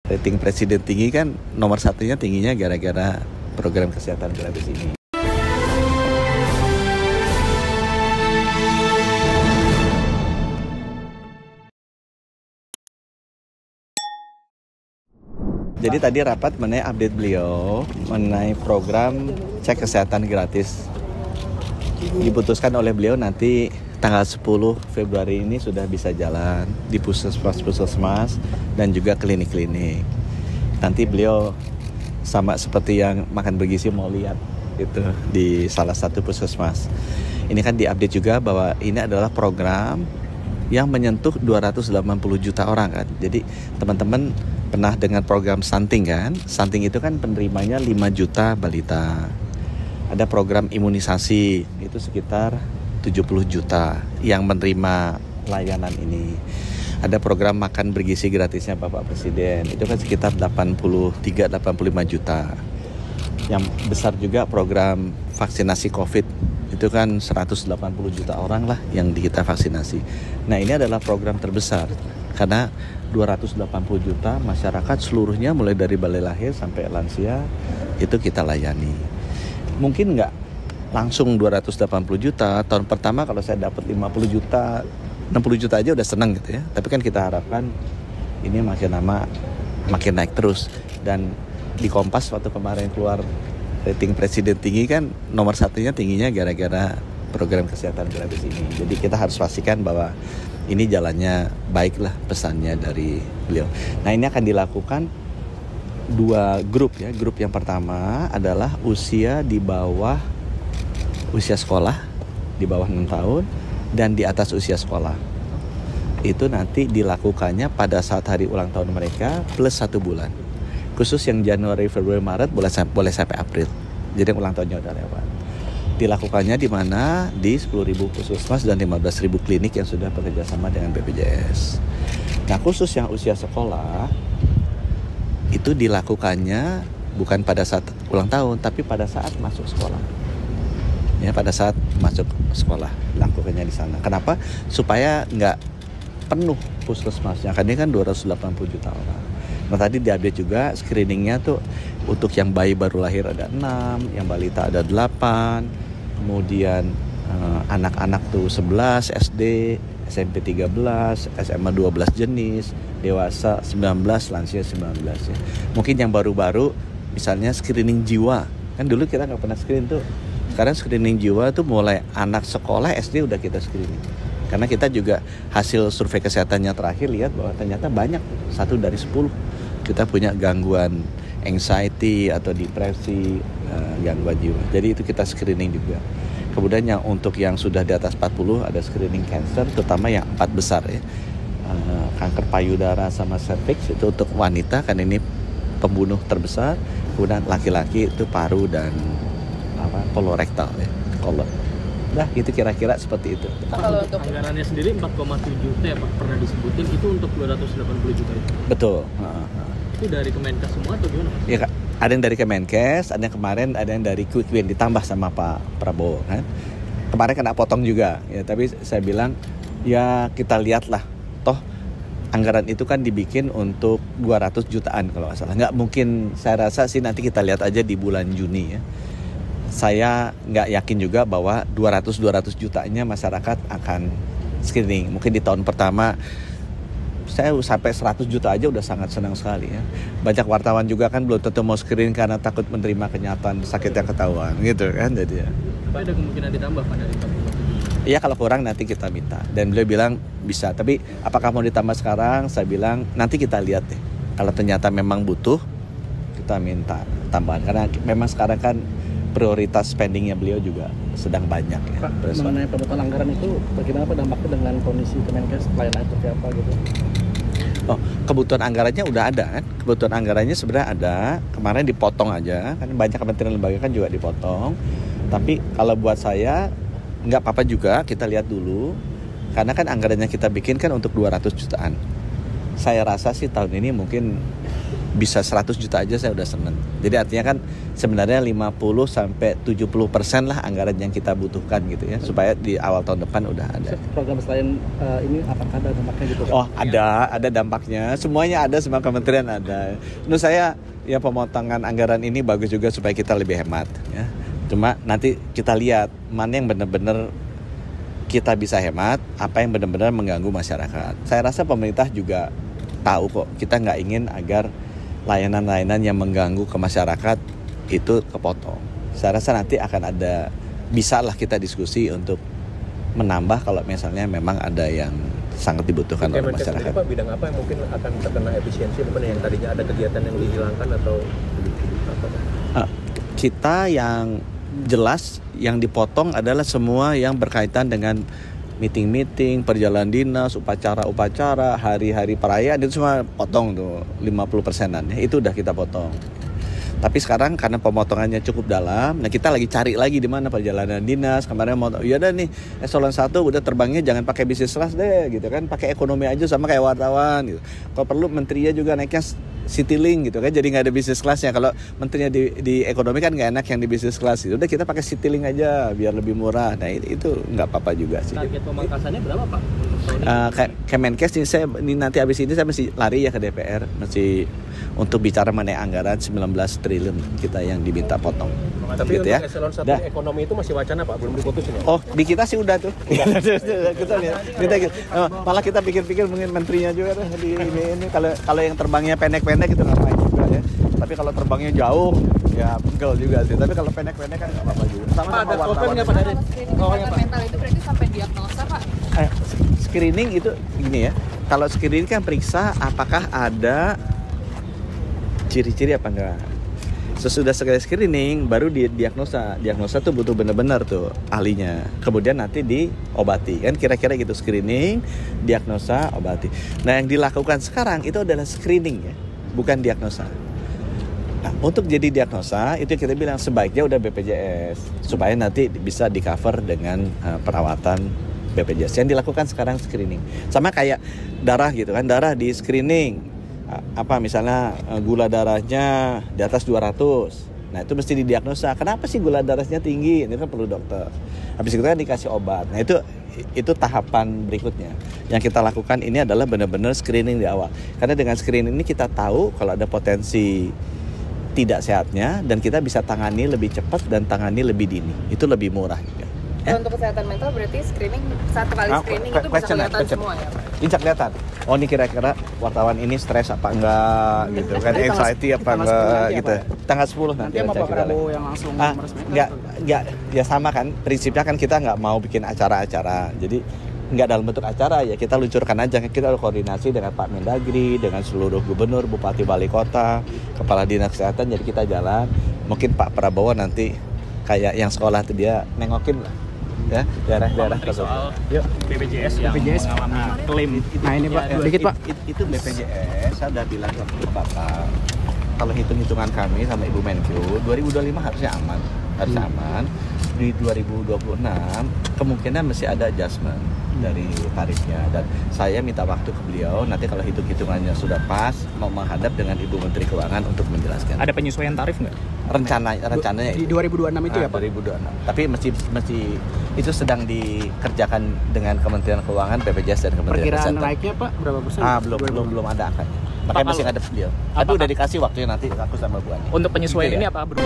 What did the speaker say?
Rating presiden tinggi kan nomor satunya tingginya gara-gara program kesehatan gratis ini. Jadi tadi rapat mengenai update beliau mengenai program cek kesehatan gratis. Diputuskan oleh beliau nanti tanggal 10 Februari ini sudah bisa jalan di puskesmas dan juga klinik-klinik. Nanti beliau sama seperti yang makan bergizi mau lihat itu di salah satu puskesmas. Ini kan diupdate juga bahwa ini adalah program yang menyentuh 280 juta orang kan. Jadi teman-teman pernah dengan program stunting kan? Stunting itu kan penerimanya 5 juta balita. Ada program imunisasi itu sekitar 70 juta yang menerima layanan ini. Ada program makan bergizi gratisnya Bapak Presiden, itu kan sekitar 83-85 juta. Yang besar juga program vaksinasi COVID, itu kan 180 juta orang lah yang kita vaksinasi. Nah ini adalah program terbesar, karena 280 juta masyarakat seluruhnya mulai dari balai lahir sampai lansia itu kita layani. Mungkin nggak langsung 280 juta, tahun pertama kalau saya dapat 50 juta, 60 juta aja udah senang gitu ya. Tapi kan kita harapkan ini makin lama makin naik terus. Dan di Kompas waktu kemarin keluar rating presiden tinggi kan nomor satunya tingginya gara-gara program kesehatan gratis ini. Jadi kita harus pastikan bahwa ini jalannya baiklah pesannya dari beliau. Nah ini akan dilakukan 2 grup ya. Grup yang pertama adalah usia di bawah usia sekolah, di bawah 6 tahun dan di atas usia sekolah. Itu nanti dilakukannya pada saat hari ulang tahun mereka plus 1 bulan. Khusus yang Januari, Februari, Maret boleh sampai April. Jadi ulang tahunnya udah lewat. Dilakukannya di mana? Di 10.000 puskesmas dan 15.000 klinik yang sudah bekerja sama dengan BPJS. Nah khusus yang usia sekolah itu dilakukannya bukan pada saat ulang tahun, tapi pada saat masuk sekolah. Ya pada saat masuk sekolah lakukannya di sana. Kenapa? Supaya nggak penuh puskesmasnya. Karena ini kan 280 juta orang. Nah tadi diupdate juga screeningnya tuh untuk yang bayi baru lahir ada 6, yang balita ada 8. Kemudian anak-anak tuh 11 SD, SMP 13, SMA 12 jenis, dewasa 19, lansia 19 ya. Mungkin yang baru-baru misalnya screening jiwa. Kan dulu kita nggak pernah screen tuh. Sekarang screening jiwa tuh mulai anak sekolah SD udah kita screening. Karena kita juga hasil survei kesehatannya terakhir lihat bahwa ternyata banyak, 1 dari 10 kita punya gangguan anxiety atau depresi, gangguan jiwa. Jadi itu kita screening juga. Kemudian yang untuk yang sudah di atas 40 ada screening cancer, terutama yang 4 besar ya. Kanker payudara sama cervix itu untuk wanita kan ini pembunuh terbesar. Kemudian laki-laki itu paru dan kolorektal ya, kolon. Nah itu kira-kira seperti itu. Kalau untuk anggarannya sendiri 4,7 ya Pak pernah disebutin itu untuk 280 juta itu. Betul. Itu dari Kemenkes semua atau gimana? Ya, ada yang dari Kemenkes, ada yang kemarin ada yang dari Quick Win ditambah sama Pak Prabowo kan. Kemarin kena potong juga ya, tapi saya bilang ya kita lihatlah toh anggaran itu kan dibikin untuk 200 jutaan kalau nggak salah. Nggak mungkin, saya rasa sih nanti kita lihat aja di bulan Juni ya. Saya nggak yakin juga bahwa 200 jutanya masyarakat akan screening. Mungkin di tahun pertama saya sampai 100 juta aja udah sangat senang sekali ya. Banyak wartawan juga kan belum tentu mau screening karena takut menerima kenyataan sakit yang ketahuan gitu kan. Jadi ya. Apa ada kemungkinan ditambah pada 4,7? Iya kalau kurang nanti kita minta. Dan beliau bilang bisa. Tapi apakah mau ditambah sekarang? Saya bilang nanti kita lihat deh. Kalau ternyata memang butuh kita minta tambahan. Karena memang sekarang kan prioritas spendingnya beliau juga sedang banyak ya. Pak, mengenai pemotongan anggaran itu bagaimana Pak dampaknya dengan kondisi Kemenkes pelayanan seperti apa gitu? Oh, kebutuhan anggarannya udah ada kan? Kebutuhan anggarannya sebenarnya ada. Kemarin dipotong aja, kan banyak kementerian lembaga kan juga dipotong. Tapi kalau buat saya nggak apa-apa juga, kita lihat dulu. Karena kan anggarannya kita bikin kan untuk 200 jutaan. Saya rasa sih tahun ini mungkin bisa 100 juta aja saya udah seneng. Jadi artinya kan sebenarnya 50-70% lah anggaran yang kita butuhkan gitu ya, supaya di awal tahun depan udah ada. Program selain ini apakah ada dampaknya gitu? Oh ada dampaknya, semuanya ada, semua kementerian ada. Menurut saya ya pemotongan anggaran ini bagus juga supaya kita lebih hemat ya. Cuma nanti kita lihat mana yang benar-benar kita bisa hemat, apa yang benar-benar mengganggu masyarakat. Saya rasa pemerintah juga tahu kok, kita nggak ingin agar layanan-layanan yang mengganggu ke masyarakat itu kepotong. Saya rasa nanti akan ada, bisa lah kita diskusi untuk menambah kalau misalnya memang ada yang sangat dibutuhkan oleh masyarakat. Pak, bidang apa yang mungkin akan terkena efisiensi, yang tadinya ada kegiatan yang dihilangkan atau apa? Kita yang jelas yang dipotong adalah semua yang berkaitan dengan meeting-meeting, perjalanan dinas, upacara-upacara, hari-hari perayaan, itu semua potong tuh 50%-an ya, itu udah kita potong. Tapi sekarang karena pemotongannya cukup dalam, nah kita lagi cari lagi di mana perjalanan dinas. Kemarin mau, ya udah nih eselon 1 udah terbangnya jangan pakai bisnis kelas deh gitu kan, pakai ekonomi aja sama kayak wartawan gitu. Kalau perlu menterinya juga naiknya Citylink gitu kan, jadi nggak ada bisnis kelasnya. Kalau menterinya di ekonomi kan nggak enak yang di bisnis kelas gitu. Udah kita pakai Citylink aja biar lebih murah. Nah itu nggak apa-apa juga sih. Target pemangkasannya berapa Pak? Kemenkes ini nanti habis ini saya mesti lari ya ke DPR, mesti untuk bicara mengenai anggaran 19 triliun kita yang diminta potong. Tapi gitu untuk ya. eselon 1 ekonomi itu masih wacana Pak, belum diputusin ya? Oh, di kita sih udah tuh. Kita lihat. Malah kita pikir-pikir mungkin menterinya juga tuh di ini kalau yang terbangnya pendek-pendek itu ngapain juga ya. Tapi kalau terbangnya jauh ya pegel juga sih. Tapi kalau pendek-pendek kan enggak apa-apa juga. Sama ada wartawan. nggak Pak dari? Kesehatan mental itu berarti sampai diagnosa Pak? Screening itu gini ya. Kalau screening kan periksa apakah ada ciri-ciri apa enggak. Sesudah screening baru diagnosa. Diagnosa tuh butuh benar-benar tuh ahlinya. Kemudian nanti diobati. Kan kira-kira gitu, screening, diagnosa, obati. Nah, yang dilakukan sekarang itu adalah screening ya, bukan diagnosa. Nah, untuk jadi diagnosa itu kita bilang sebaiknya udah BPJS supaya nanti bisa di-cover dengan perawatan BPJS. Yang dilakukan sekarang screening. Sama kayak darah gitu kan, darah di screening. Misalnya gula darahnya di atas 200. Nah, itu mesti didiagnosa. Kenapa sih gula darahnya tinggi? Ini kan perlu dokter. Habis itu kan dikasih obat. Nah, itu tahapan berikutnya. Yang kita lakukan ini adalah benar-benar screening di awal. Karena dengan screening ini kita tahu kalau ada potensi tidak sehatnya dan kita bisa tangani lebih cepat dan tangani lebih dini. Itu lebih murah juga. Untuk kesehatan mental berarti screening, satu kali screening itu bisa kelihatan semua ya Pak? Bisa kelihatan. Oh, ini kira-kira wartawan ini stres apa enggak gitu kan, anxiety apa enggak gitu. Tanggal 10 nanti sama Pak Prabowo yang langsung meresmikan. Enggak, ya sama kan. Prinsipnya kan kita enggak mau bikin acara-acara. Jadi enggak dalam bentuk acara ya, kita luncurkan aja. Kita koordinasi dengan Pak Mendagri, dengan seluruh gubernur, bupati, wali kota, kepala dinas kesehatan, jadi kita jalan. Mungkin Pak Prabowo nanti kayak yang sekolah tuh dia nengokin lah. Ya, daerah-daerah soal yuk. BPJS yang mengalami klaim. Nah ini Pak, dikit Pak. Itu BPJS, saya udah bilang ke Bapak, kalau hitung-hitungan kami sama Ibu Menkyu, 2025 harusnya aman. Di 2026 kemungkinan masih ada adjustment dari tarifnya, dan saya minta waktu ke beliau nanti kalau hitung-hitungannya sudah pas mau menghadap dengan Ibu Menteri Keuangan untuk menjelaskan. Ada penyesuaian tarif nggak? Rencananya Di 2026 itu ya Pak? 2026. Tapi mesti itu sedang dikerjakan dengan Kementerian Keuangan, BPJS dan Kementerian Perkiraan Kesehatan. naiknya Pak berapa persen? Belum ada angkanya. Makanya masih ngadep beliau. Tapi udah dikasih waktunya nanti aku sama Bu Ani. Untuk penyesuaian Gitu ya. ini apa bro?